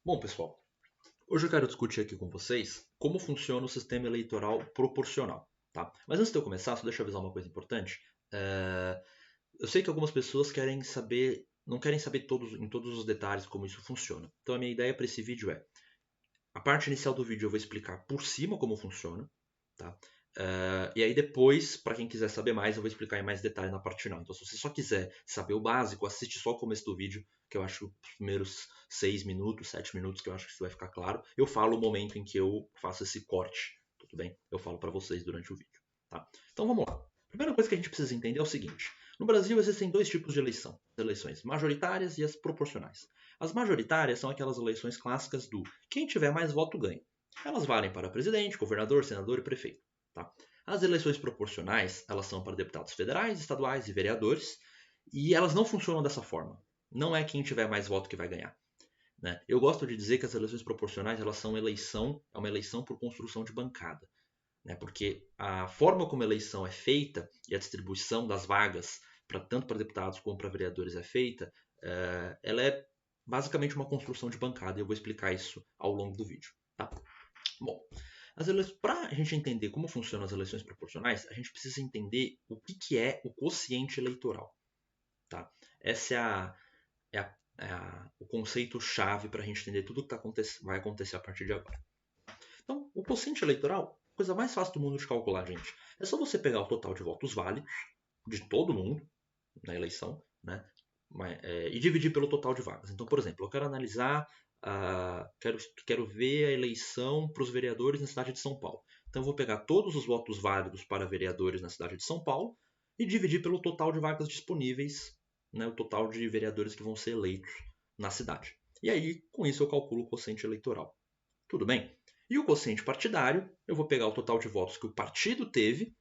Bom, pessoal, hoje eu quero discutir aqui com vocês como funciona o sistema eleitoral proporcional, tá? Mas antes de eu começar, só deixa eu avisar uma coisa importante. É, Eu sei que algumas pessoas querem saber, não querem saber em todos os detalhes como isso funciona. Então a minha ideia para esse vídeo é, a parte inicial do vídeo eu vou explicar por cima como funciona, tá? E aí depois, para quem quiser saber mais, eu vou explicar em mais detalhe na parte final. Então se você só quiser saber o básico, assiste só o começo do vídeo, que eu acho que os primeiros 6 minutos, 7 minutos, que eu acho que isso vai ficar claro. Eu falo o momento em que eu faço esse corte, tudo bem? Eu falo para vocês durante o vídeo, tá? Então vamos lá. A primeira coisa que a gente precisa entender é o seguinte. No Brasil existem dois tipos de eleição, as eleições majoritárias e as proporcionais. As majoritárias são aquelas eleições clássicas do quem tiver mais voto ganha. Elas valem para presidente, governador, senador e prefeito. Tá? As eleições proporcionais, elas são para deputados federais, estaduais e vereadores, e elas não funcionam dessa forma. Não é quem tiver mais voto que vai ganhar. Né? Eu gosto de dizer que as eleições proporcionais elas são é uma eleição por construção de bancada. Né? Porque a forma como a eleição é feita e a distribuição das vagas, tanto para deputados como para vereadores, é feita, ela é basicamente uma construção de bancada, e eu vou explicar isso ao longo do vídeo. Tá? Bom, para a gente entender como funcionam as eleições proporcionais, a gente precisa entender o que é o quociente eleitoral. Tá? Esse o conceito-chave para a gente entender tudo o que vai acontecer a partir de agora. Então, o quociente eleitoral, a coisa mais fácil do mundo de calcular, gente. É só você pegar o total de votos válidos de todo mundo na eleição, né? E dividir pelo total de vagas. Então, por exemplo, eu quero analisar, quero ver a eleição para os vereadores na cidade de São Paulo. Então, eu vou pegar todos os votos válidos para vereadores na cidade de São Paulo e dividir pelo total de vagas disponíveis, né, o total de vereadores que vão ser eleitos na cidade. E aí, com isso, eu calculo o quociente eleitoral. Tudo bem? E o quociente partidário, eu vou pegar o total de votos que o partido teve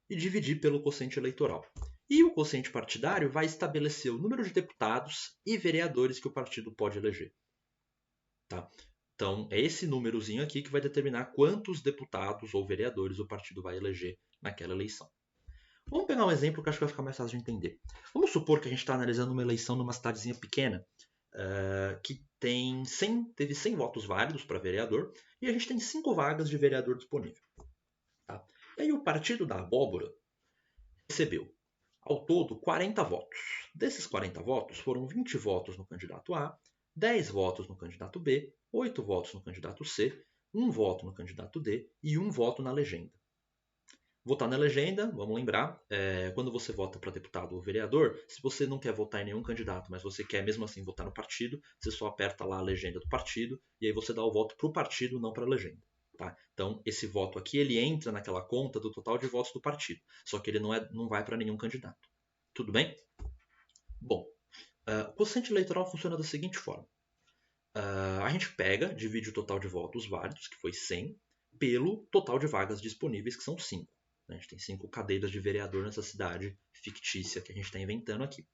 e dividir pelo quociente eleitoral. E o quociente partidário vai estabelecer o número de deputados e vereadores que o partido pode eleger. Tá? Então, é esse númerozinho aqui que vai determinar quantos deputados ou vereadores o partido vai eleger naquela eleição. Vamos pegar um exemplo que acho que vai ficar mais fácil de entender. Vamos supor que a gente está analisando uma eleição numa cidadezinha pequena, que teve 100 votos válidos para vereador e a gente tem 5 vagas de vereador disponível. Tá? E aí o partido da abóbora recebeu, ao todo, 40 votos. Desses 40 votos, foram 20 votos no candidato A, 10 votos no candidato B, 8 votos no candidato C, 1 voto no candidato D e 1 voto na legenda. Votar na legenda, vamos lembrar, quando você vota para deputado ou vereador, se você não quer votar em nenhum candidato, mas você quer mesmo assim votar no partido, você só aperta lá a legenda do partido e aí você dá o voto para o partido, não para a legenda. Tá? Então, esse voto aqui ele entra naquela conta do total de votos do partido, só que ele não vai para nenhum candidato. Tudo bem? Bom, o quociente eleitoral funciona da seguinte forma. A gente pega, divide o total de votos válidos, que foi 100, pelo total de vagas disponíveis, que são 5. A gente tem 5 cadeiras de vereador nessa cidade fictícia que a gente está inventando aqui.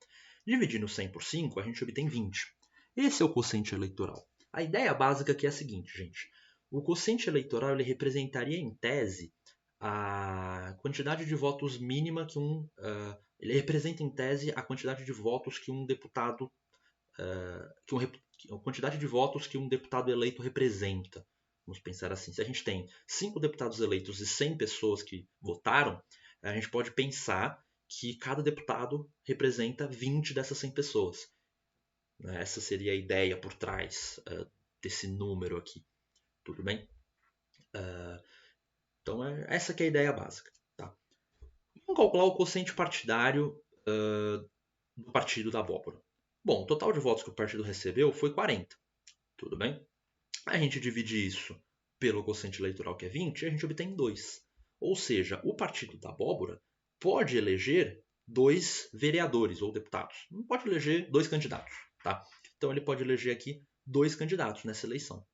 Dividindo 100 por 5, a gente obtém 20. Esse é o quociente eleitoral. A ideia básica aqui é a seguinte, gente. O quociente eleitoral ele representaria, em tese, a quantidade de votos mínima que ele representa, em tese, a quantidade de votos que um deputado a quantidade de votos que um deputado eleito representa. Vamos pensar assim, se a gente tem 5 deputados eleitos e 100 pessoas que votaram, a gente pode pensar que cada deputado representa 20 dessas 100 pessoas. Essa seria a ideia por trás desse número aqui. Tudo bem? Então, essa que é a ideia básica. Tá? Vamos calcular o quociente partidário do partido da abóbora. Bom, o total de votos que o partido recebeu foi 40. Tudo bem? A gente divide isso pelo quociente eleitoral, que é 20, e a gente obtém 2. Ou seja, o partido da abóbora pode eleger 2 vereadores ou deputados. Não pode eleger 2 candidatos. Tá? Então ele pode eleger aqui 2 candidatos nessa eleição.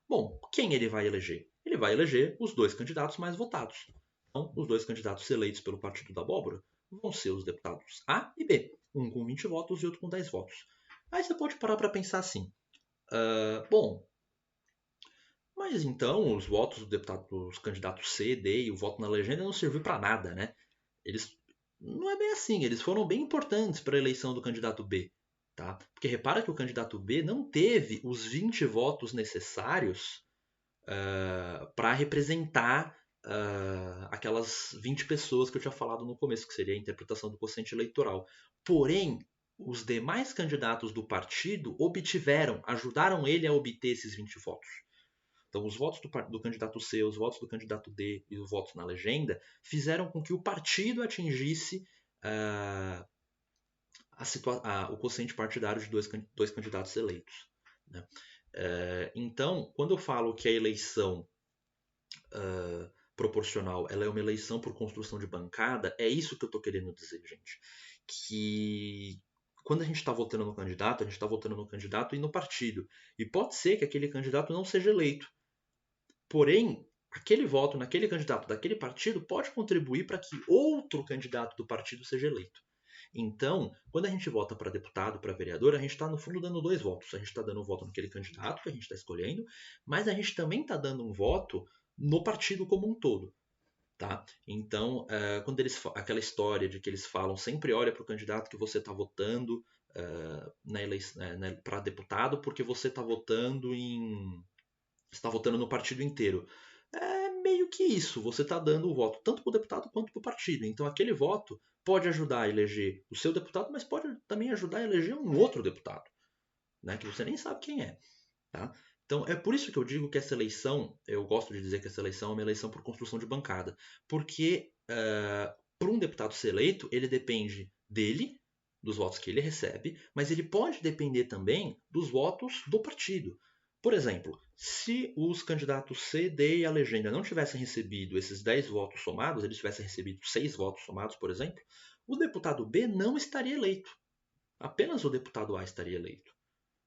Bom, quem ele vai eleger? Ele vai eleger os 2 candidatos mais votados. Então, os 2 candidatos eleitos pelo partido da abóbora vão ser os deputados A e B. Um com 20 votos e outro com 10 votos. Aí você pode parar para pensar assim. Bom, mas então os votos dos candidatos C, D e o voto na legenda não serviu para nada, né? Eles não é bem assim, eles foram bem importantes para a eleição do candidato B. Tá? Porque repara que o candidato B não teve os 20 votos necessários para representar aquelas 20 pessoas que eu tinha falado no começo, que seria a interpretação do quociente eleitoral. Porém, os demais candidatos do partido ajudaram ele a obter esses 20 votos. Então, os votos do candidato C, os votos do candidato D e os votos na legenda fizeram com que o partido atingisse o quociente partidário de dois candidatos eleitos. Né? Então, quando eu falo que a eleição proporcional ela é uma eleição por construção de bancada, é isso que eu estou querendo dizer, gente. Que quando a gente está votando no candidato, a gente está votando no candidato e no partido. E pode ser que aquele candidato não seja eleito. Porém, aquele voto naquele candidato daquele partido pode contribuir para que outro candidato do partido seja eleito. Então, quando a gente vota para deputado, para vereador, a gente está, no fundo, dando 2 votos. A gente está dando um voto naquele candidato que a gente está escolhendo, mas a gente também está dando um voto no partido como um todo. Tá? Então, quando aquela história de que eles falam, sempre olha para o candidato que você está votando para deputado, porque você está votando no partido inteiro. É meio que isso, você está dando o voto tanto para o deputado quanto para o partido. Então, aquele voto pode ajudar a eleger o seu deputado, mas pode também ajudar a eleger um outro deputado, né, que você nem sabe quem é. Tá? Então, é por isso que eu digo que essa eleição, eu gosto de dizer que essa eleição é uma eleição por construção de bancada. Porque, para um deputado ser eleito, ele depende dele, dos votos que ele recebe, mas ele pode depender também dos votos do partido. Por exemplo, se os candidatos C, D e a legenda não tivessem recebido esses 10 votos somados, eles tivessem recebido 6 votos somados, por exemplo, o deputado B não estaria eleito. Apenas o deputado A estaria eleito.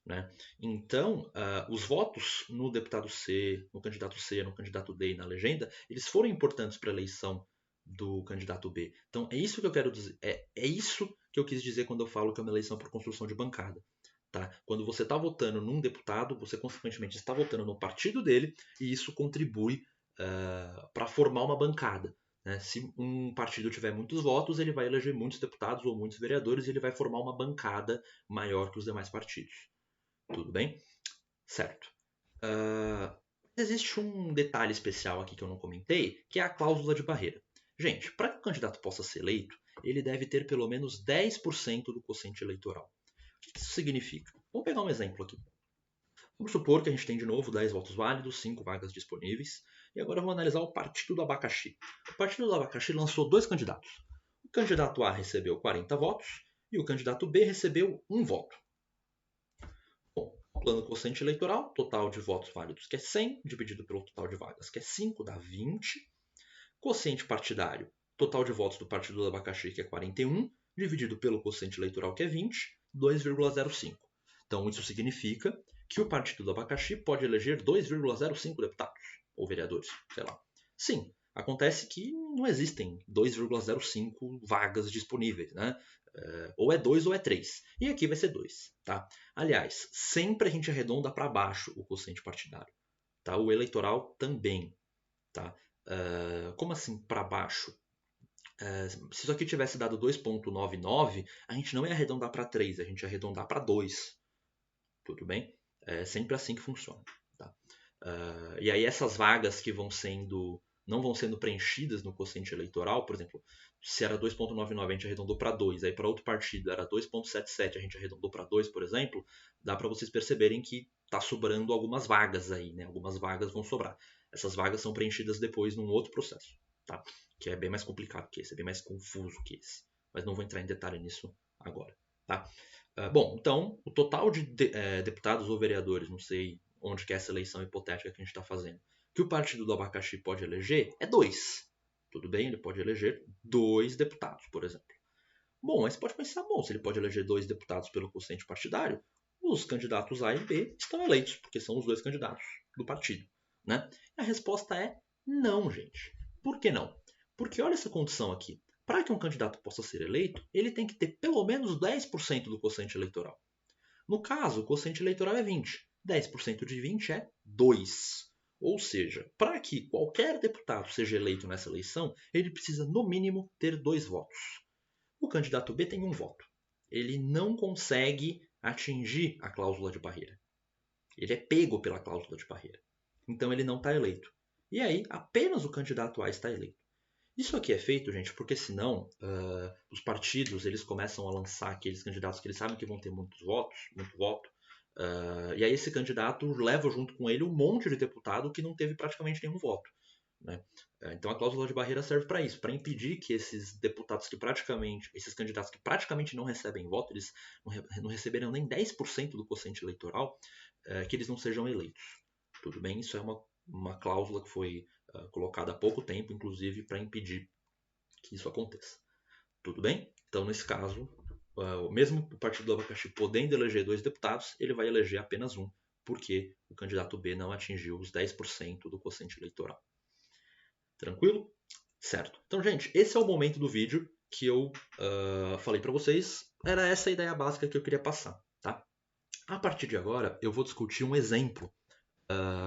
Né? Então, os votos no deputado C, no candidato C, no candidato D e na legenda, eles foram importantes para a eleição do candidato B. Então, é isso que eu quero dizer. É isso que eu quis dizer quando eu falo que é uma eleição por construção de bancada. Tá? Quando você está votando num deputado, você consequentemente está votando no partido dele e isso contribui para formar uma bancada. Né? Se um partido tiver muitos votos, ele vai eleger muitos deputados ou muitos vereadores e ele vai formar uma bancada maior que os demais partidos. Tudo bem? Certo. Existe um detalhe especial aqui que eu não comentei, que é a cláusula de barreira. Gente, para que o candidato possa ser eleito, ele deve ter pelo menos 10% do quociente eleitoral. O que isso significa? Vamos pegar um exemplo aqui. Vamos supor que a gente tem de novo 10 votos válidos, 5 vagas disponíveis, e agora vamos analisar o Partido do Abacaxi. O Partido do Abacaxi lançou 2 candidatos. O candidato A recebeu 40 votos e o candidato B recebeu 1 voto. Plano quociente eleitoral, total de votos válidos que é 100, dividido pelo total de vagas que é 5, dá 20. Quociente partidário, total de votos do Partido do Abacaxi que é 41, dividido pelo quociente eleitoral que é 20, 2,05. Então isso significa que o Partido do Abacaxi pode eleger 2,05 deputados, ou vereadores, sei lá. Sim, acontece que não existem 2,05 vagas disponíveis, né? Ou é 2 ou é 3. E aqui vai ser 2. Tá? Aliás, sempre a gente arredonda para baixo o quociente partidário. Tá? O eleitoral também. Tá? Como assim para baixo? Se isso aqui tivesse dado 2,99, a gente não ia arredondar para 3, a gente ia arredondar para 2. Tudo bem? É sempre assim que funciona. Tá? E aí essas vagas que não vão sendo preenchidas no quociente eleitoral, por exemplo, se era 2,99 a gente arredondou para 2, aí para outro partido era 2,77 a gente arredondou para 2, por exemplo, dá para vocês perceberem que está sobrando algumas vagas aí, né? Algumas vagas vão sobrar. Essas vagas são preenchidas depois num outro processo, tá? Que é bem mais complicado que esse, é bem mais confuso que esse. Mas não vou entrar em detalhe nisso agora, tá? Bom, então, o total de deputados ou vereadores, não sei onde que é essa eleição hipotética que a gente está fazendo, que o Partido do Abacaxi pode eleger é 2. Tudo bem? Ele pode eleger 2 deputados, por exemplo. Bom, mas você pode pensar, se ele pode eleger 2 deputados pelo quociente partidário, os candidatos A e B estão eleitos, porque são os 2 candidatos do partido. Né? A resposta é não, gente. Por que não? Porque olha essa condição aqui. Para que um candidato possa ser eleito, ele tem que ter pelo menos 10% do quociente eleitoral. No caso, o quociente eleitoral é 20. 10% de 20 é 2. Ou seja, para que qualquer deputado seja eleito nessa eleição, ele precisa, no mínimo, ter 2 votos. O candidato B tem 1 voto. Ele não consegue atingir a cláusula de barreira. Ele é pego pela cláusula de barreira. Então ele não está eleito. E aí apenas o candidato A está eleito. Isso aqui é feito, gente, porque senão os partidos eles começam a lançar aqueles candidatos que eles sabem que vão ter muito voto, e aí esse candidato leva junto com ele um monte de deputado que não teve praticamente nenhum voto. Né? Então a cláusula de barreira serve para isso, para impedir que esses candidatos que praticamente não recebem voto, eles não receberam nem 10% do quociente eleitoral, que eles não sejam eleitos. Tudo bem? Isso é uma cláusula que foi colocada há pouco tempo, inclusive, para impedir que isso aconteça. Tudo bem? Então, nesse caso, mesmo o Partido do Abacaxi podendo eleger 2 deputados, ele vai eleger apenas um, porque o candidato B não atingiu os 10% do quociente eleitoral. Tranquilo? Certo. Então, gente, esse é o momento do vídeo que eu falei para vocês. Era essa a ideia básica que eu queria passar. Tá? A partir de agora, eu vou discutir um exemplo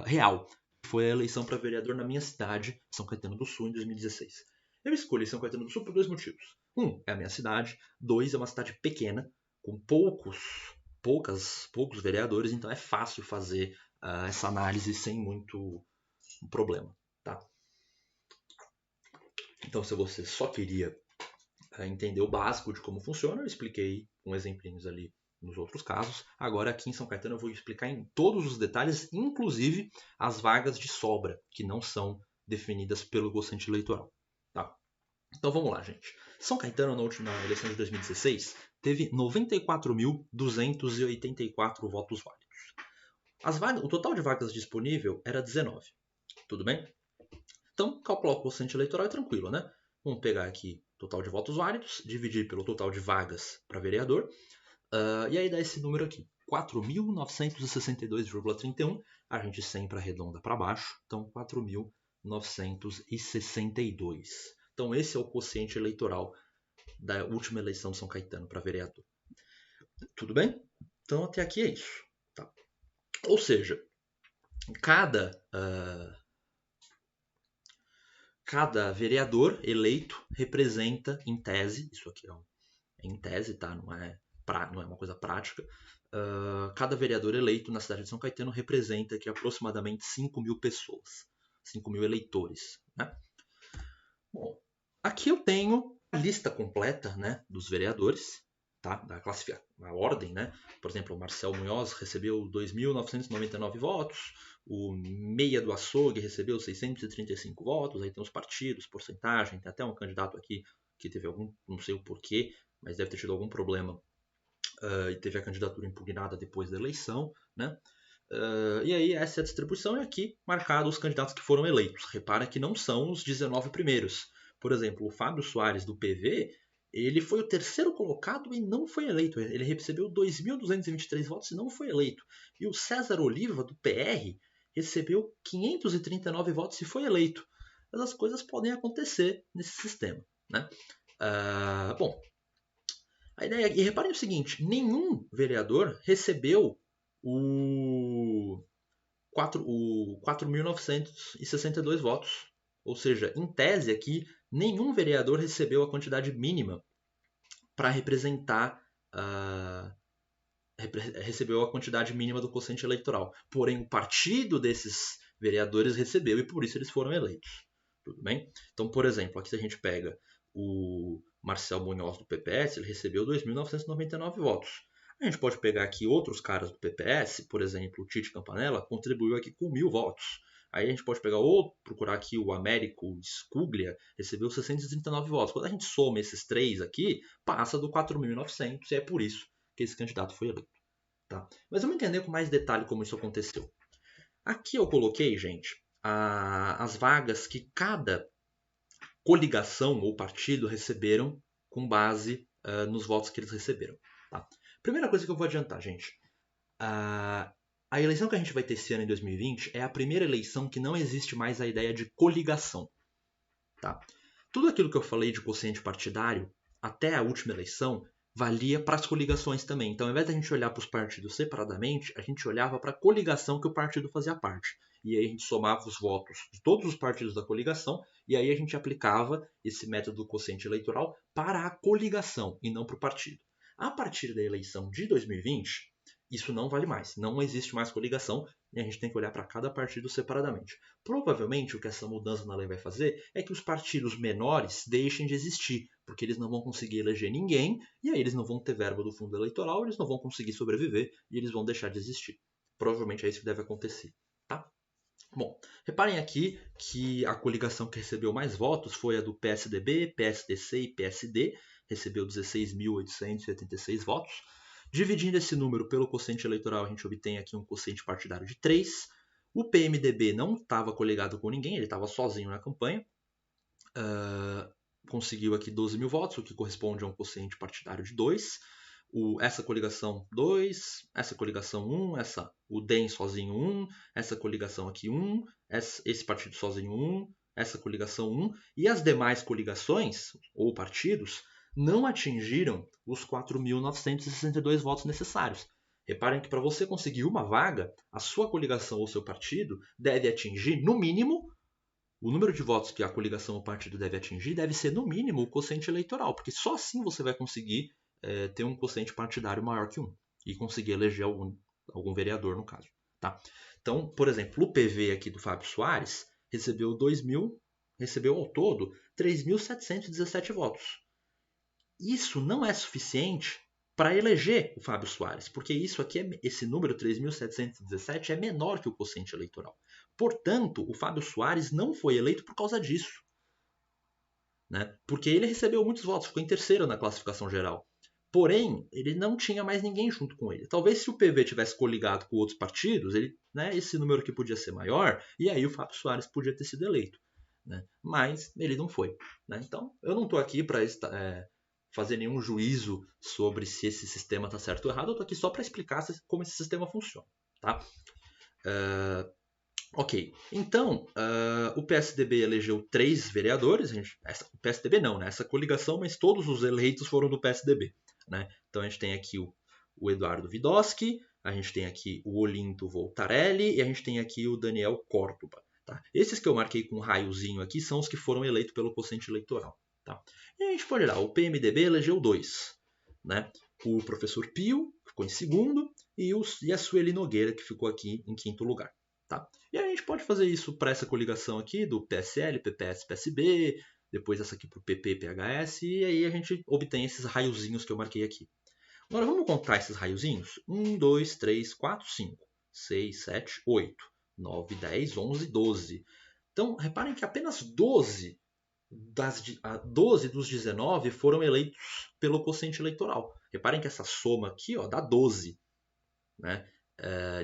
real. Foi a eleição para vereador na minha cidade, São Caetano do Sul, em 2016. Eu escolhi São Caetano do Sul por 2 motivos. É a minha cidade. 2, é uma cidade pequena, com poucos vereadores, então é fácil fazer essa análise sem muito problema. Tá? Então, se você só queria entender o básico de como funciona, eu expliquei com exemplinhos ali nos outros casos. Agora, aqui em São Caetano, eu vou explicar em todos os detalhes, inclusive as vagas de sobra, que não são definidas pelo quociente eleitoral. Tá? Então, vamos lá, gente. São Caetano, na última eleição de 2016, teve 94.284 votos válidos. O total de vagas disponível era 19. Tudo bem? Então, calcular o quociente eleitoral é tranquilo, né? Vamos pegar aqui o total de votos válidos, dividir pelo total de vagas para vereador, e aí dá esse número aqui, 4.962,31. A gente sempre arredonda para baixo, então 4.962. Então esse é o quociente eleitoral da última eleição de São Caetano para vereador. Tudo bem? Então até aqui é isso. Tá? Ou seja, cada vereador eleito representa, em tese, isso aqui é em tese, tá? Não é uma coisa prática, cada vereador eleito na cidade de São Caetano representa aqui aproximadamente 5.000 pessoas, 5.000 eleitores. Né? Bom, aqui eu tenho a lista completa, né, dos vereadores, tá? A ordem, né? Por exemplo, o Marcel Munhoz recebeu 2.999 votos, o Meia do Açougue recebeu 635 votos, aí tem os partidos, porcentagem, tem até um candidato aqui que teve não sei o porquê, mas deve ter tido algum problema e teve a candidatura impugnada depois da eleição, né? E aí essa é a distribuição, e aqui marcado os candidatos que foram eleitos. Repara que não são os 19 primeiros. Por exemplo, o Fábio Soares do PV, ele foi o terceiro colocado e não foi eleito. Ele recebeu 2.223 votos e não foi eleito. E o César Oliva do PR recebeu 539 votos e foi eleito. Mas as coisas podem acontecer nesse sistema, né? Bom, a ideia, e reparem o seguinte, nenhum vereador recebeu o 4.962 votos. Ou seja, em tese aqui, nenhum vereador recebeu a quantidade mínima para representar, recebeu a quantidade mínima do quociente eleitoral. Porém, o partido desses vereadores recebeu e por isso eles foram eleitos. Tudo bem? Então, por exemplo, aqui se a gente pega o Marcel Munhoz do PPS, ele recebeu 2.999 votos. A gente pode pegar aqui outros caras do PPS, por exemplo, o Tite Campanella contribuiu aqui com 1.000 votos. Aí a gente pode procurar aqui o Américo Scuglia, recebeu 639 votos. Quando a gente soma esses três aqui, passa do 4.900 e é por isso que esse candidato foi eleito. Tá? Mas vamos entender com mais detalhe como isso aconteceu. Aqui eu coloquei, gente, as vagas que cada coligação ou partido receberam com base nos votos que eles receberam. Tá? Primeira coisa que eu vou adiantar, gente. A eleição que a gente vai ter esse ano em 2020 é a primeira eleição que não existe mais a ideia de coligação. Tá? Tudo aquilo que eu falei de quociente partidário, até a última eleição, valia para as coligações também. Então, ao invés de a gente olhar para os partidos separadamente, a gente olhava para a coligação que o partido fazia parte. E aí a gente somava os votos de todos os partidos da coligação, e aí a gente aplicava esse método do quociente eleitoral para a coligação e não para o partido. A partir da eleição de 2020, isso não vale mais. Não existe mais coligação e a gente tem que olhar para cada partido separadamente. Provavelmente o que essa mudança na lei vai fazer é que os partidos menores deixem de existir, porque eles não vão conseguir eleger ninguém e aí eles não vão ter verba do fundo eleitoral, eles não vão conseguir sobreviver e eles vão deixar de existir. Provavelmente é isso que deve acontecer. Tá? Bom, reparem aqui que a coligação que recebeu mais votos foi a do PSDB, PSDC e PSD, recebeu 16.886 votos. Dividindo esse número pelo quociente eleitoral, a gente obtém aqui um quociente partidário de 3. O PMDB não estava coligado com ninguém, ele estava sozinho na campanha. Conseguiu aqui 12 mil votos, o que corresponde a um quociente partidário de 2. Essa coligação 2, essa coligação 1, o DEM sozinho 1, essa coligação aqui 1, esse partido sozinho 1, essa coligação 1, e as demais coligações ou partidos não atingiram os 4.962 votos necessários. Reparem que para você conseguir uma vaga, a sua coligação ou seu partido deve atingir, no mínimo, o número de votos que a coligação ou partido deve atingir deve ser, no mínimo, o quociente eleitoral, porque só assim você vai conseguir ter um quociente partidário maior que 1 e conseguir eleger algum vereador, no caso. Tá? Então, por exemplo, o PV aqui do Fábio Soares recebeu ao todo 3.717 votos. Isso não é suficiente para eleger o Fábio Soares, porque esse número 3.717 é menor que o quociente eleitoral. Portanto, o Fábio Soares não foi eleito por causa disso. Né? Porque ele recebeu muitos votos, ficou em terceiro na classificação geral. Porém, ele não tinha mais ninguém junto com ele. Talvez se o PV tivesse coligado com outros partidos, esse número aqui podia ser maior, e aí o Fábio Soares podia ter sido eleito. Né? Mas ele não foi. Né? Então, eu não estou aqui para fazer nenhum juízo sobre se esse sistema está certo ou errado, eu estou aqui só para explicar como esse sistema funciona. Tá? Ok, então o PSDB elegeu 3 vereadores, o PSDB não, né? Essa coligação, mas todos os eleitos foram do PSDB. Né? Então a gente tem aqui o Eduardo Vidoski, a gente tem aqui o Olinto Voltarelli e a gente tem aqui o Daniel Córdoba. Tá? Esses que eu marquei com um raiozinho aqui são os que foram eleitos pelo quociente eleitoral. Tá? E a gente pode olhar, o PMDB elegeu 2. Né? O professor Pio ficou em segundo e a Sueli Nogueira, que ficou aqui em quinto lugar. Tá? E a gente pode fazer isso para essa coligação aqui do PSL, PPS, PSB, depois essa aqui para o PP, PHS, e aí a gente obtém esses raiozinhos que eu marquei aqui. Agora vamos contar esses raiozinhos? 1, 2, 3, 4, 5, 6, 7, 8, 9, 10, 11, 12. Então, reparem que apenas 12 dos 19 foram eleitos pelo quociente eleitoral. Reparem que essa soma aqui dá 12, né?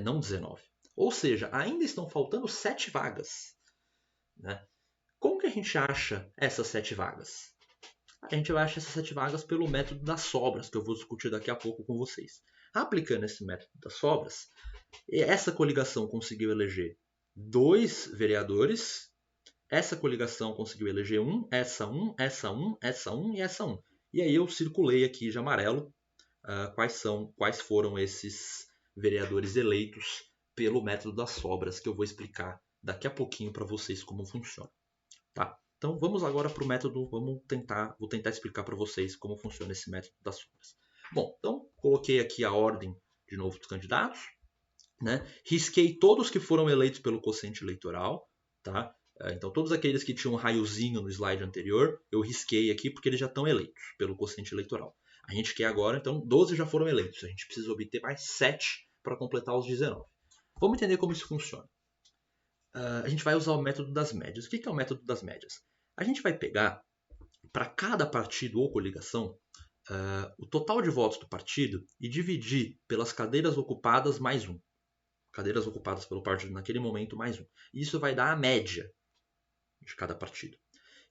Não 19. Ou seja, ainda estão faltando 7 vagas. Né? Como que a gente acha essas 7 vagas? A gente vai achar essas 7 vagas pelo método das sobras, que eu vou discutir daqui a pouco com vocês. Aplicando esse método das sobras, essa coligação conseguiu eleger 2 vereadores, essa coligação conseguiu eleger 1, essa 1, essa 1, essa 1 e essa 1. E aí eu circulei aqui de amarelo quais foram esses vereadores eleitos pelo método das sobras, que eu vou explicar daqui a pouquinho para vocês como funciona. Tá? Então vamos agora para o método, vou tentar explicar para vocês como funciona esse método das sobras. Bom, então coloquei aqui a ordem de novo dos candidatos, né? Risquei todos que foram eleitos pelo quociente eleitoral, tá? Então todos aqueles que tinham um raiozinho no slide anterior, eu risquei aqui porque eles já estão eleitos pelo quociente eleitoral. A gente quer agora, então 12 já foram eleitos, a gente precisa obter mais 7 para completar os 19. Vamos entender como isso funciona. A gente vai usar o método das médias. O que é o método das médias? A gente vai pegar, para cada partido ou coligação, o total de votos do partido e dividir pelas cadeiras ocupadas mais 1. Cadeiras ocupadas pelo partido naquele momento mais 1. Isso vai dar a média de cada partido.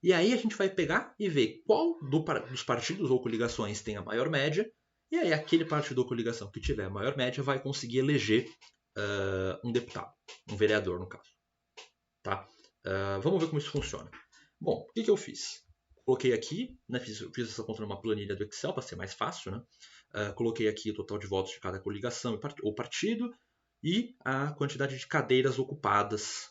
E aí a gente vai pegar e ver qual dos partidos ou coligações tem a maior média, e aí aquele partido ou coligação que tiver a maior média vai conseguir eleger um deputado, um vereador no caso. Tá? Vamos ver como isso funciona. Bom, o que eu fiz? Coloquei aqui, né, fiz essa conta numa planilha do Excel para ser mais fácil. Né? Coloquei aqui o total de votos de cada coligação ou partido e a quantidade de cadeiras ocupadas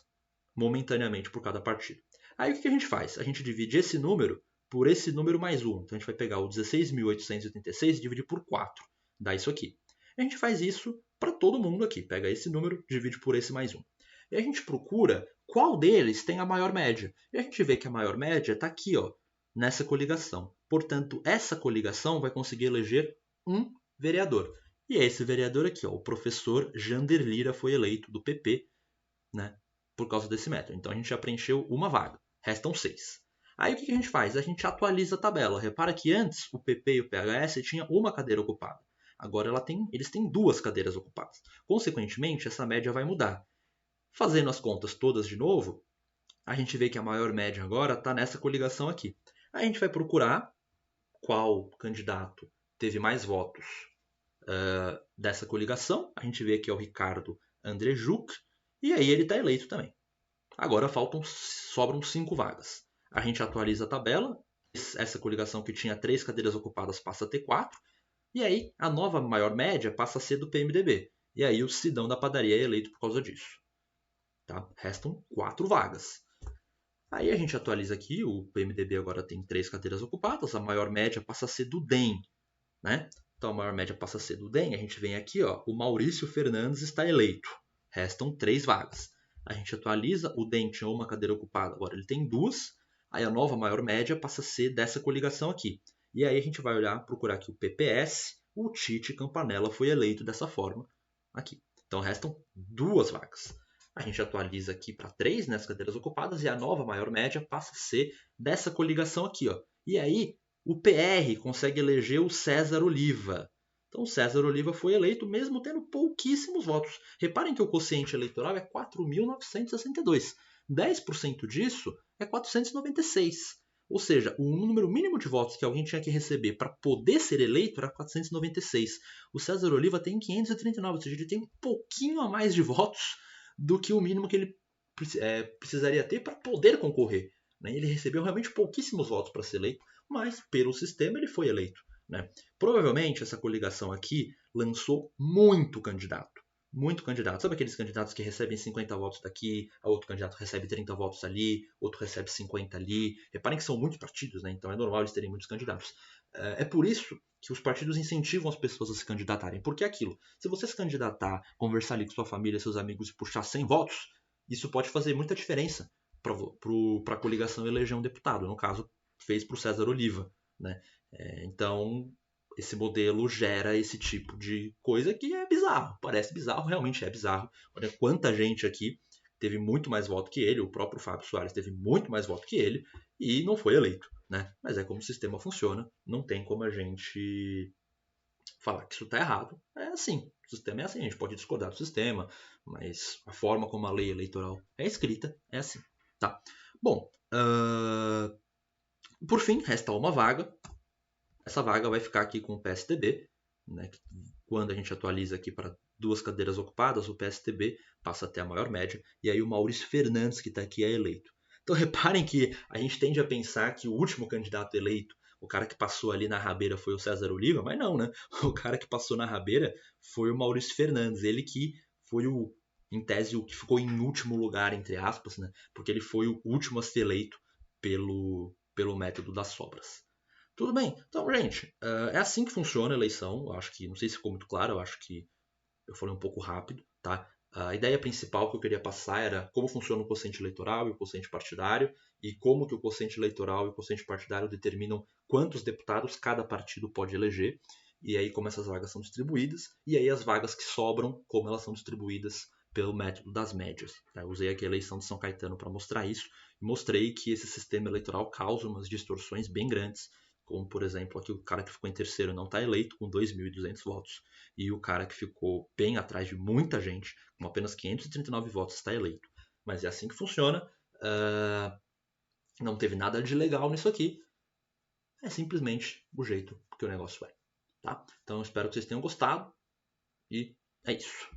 momentaneamente por cada partido. Aí o que a gente faz? A gente divide esse número por esse número mais 1. Então a gente vai pegar o 16.886 e dividir por 4. Dá isso aqui. A gente faz isso para todo mundo aqui. Pega esse número, divide por esse mais 1. E a gente procura qual deles tem a maior média. E a gente vê que a maior média está aqui, ó, nessa coligação. Portanto, essa coligação vai conseguir eleger um vereador. E é esse vereador aqui, ó, o professor Jander Lira foi eleito do PP, né, por causa desse método. Então a gente já preencheu uma vaga. Restam 6. Aí o que a gente faz? A gente atualiza a tabela. Repara que antes o PP e o PHS tinham uma cadeira ocupada. Agora eles têm 2 cadeiras ocupadas. Consequentemente, essa média vai mudar. Fazendo as contas todas de novo, a gente vê que a maior média agora está nessa coligação aqui. A gente vai procurar qual candidato teve mais votos dessa coligação. A gente vê que é o Ricardo Andrejuk, e aí ele está eleito também. Agora sobram 5 vagas. A gente atualiza a tabela. Essa coligação que tinha 3 cadeiras ocupadas passa a ter 4. E aí a nova maior média passa a ser do PMDB. E aí o Sidão da Padaria é eleito por causa disso. Tá? Restam 4 vagas. Aí a gente atualiza aqui. O PMDB agora tem 3 cadeiras ocupadas. A maior média passa a ser do DEM. Né? Então a maior média passa a ser do DEM. A gente vem aqui, ó, o Maurício Fernandes está eleito. Restam 3 vagas. A gente atualiza, o DEM tinha uma cadeira ocupada, agora ele tem 2. Aí a nova maior média passa a ser dessa coligação aqui. E aí a gente vai olhar, procurar aqui o PPS, o Tite Campanella foi eleito dessa forma aqui. Então restam 2 vagas. A gente atualiza aqui para 3 nessas cadeiras ocupadas e a nova maior média passa a ser dessa coligação aqui, ó. E aí o PR consegue eleger o César Oliva. Então, César Oliva foi eleito mesmo tendo pouquíssimos votos. Reparem que o quociente eleitoral é 4.962. 10% disso é 496. Ou seja, o número mínimo de votos que alguém tinha que receber para poder ser eleito era 496. O César Oliva tem 539, ou seja, ele tem um pouquinho a mais de votos do que o mínimo que ele precisaria ter para poder concorrer. Ele recebeu realmente pouquíssimos votos para ser eleito, mas pelo sistema ele foi eleito. Né? Provavelmente essa coligação aqui lançou muito candidato. Muito candidato. Sabe aqueles candidatos que recebem 50 votos daqui, a outro candidato recebe 30 votos ali, outro recebe 50 ali. Reparem que são muitos partidos, né? Então é normal eles terem muitos candidatos. É por isso que os partidos incentivam as pessoas a se candidatarem. Porque é aquilo. Se você se candidatar, conversar ali com sua família, seus amigos e puxar 100 votos, isso pode fazer muita diferença para a coligação eleger um deputado. No caso, fez para o César Oliva. Né? Então, esse modelo gera esse tipo de coisa que é bizarro. Parece bizarro, realmente é bizarro. Olha quanta gente aqui teve muito mais voto que ele, o próprio Fábio Soares teve muito mais voto que ele e não foi eleito. Né? Mas é como o sistema funciona, não tem como a gente falar que isso está errado. É assim, o sistema é assim, a gente pode discordar do sistema, mas a forma como a lei eleitoral é escrita é assim. Tá? Bom, por fim, resta uma vaga. Essa vaga vai ficar aqui com o PSDB, né? Quando a gente atualiza aqui para 2 cadeiras ocupadas, o PSDB passa a ter a maior média, e aí o Maurício Fernandes, que está aqui, é eleito. Então reparem que a gente tende a pensar que o último candidato eleito, o cara que passou ali na rabeira foi o César Oliva, mas não, né? O cara que passou na rabeira foi o Maurício Fernandes, ele que foi em tese, o que ficou em último lugar, entre aspas, né? Porque ele foi o último a ser eleito pelo método das sobras. Tudo bem. Então, gente, é assim que funciona a eleição. Eu acho que, não sei se ficou muito claro, eu acho que eu falei um pouco rápido, tá? A ideia principal que eu queria passar era como funciona o quociente eleitoral e o quociente partidário e como que o quociente eleitoral e o quociente partidário determinam quantos deputados cada partido pode eleger e aí como essas vagas são distribuídas e aí as vagas que sobram, como elas são distribuídas pelo método das médias. Tá? Eu usei aqui a eleição de São Caetano para mostrar isso e mostrei que esse sistema eleitoral causa umas distorções bem grandes, como, por exemplo, aqui o cara que ficou em terceiro não está eleito com 2.200 votos. E o cara que ficou bem atrás de muita gente, com apenas 539 votos, está eleito. Mas é assim que funciona. Não teve nada de legal nisso aqui. É simplesmente o jeito que o negócio é. Tá? Então, espero que vocês tenham gostado. E é isso.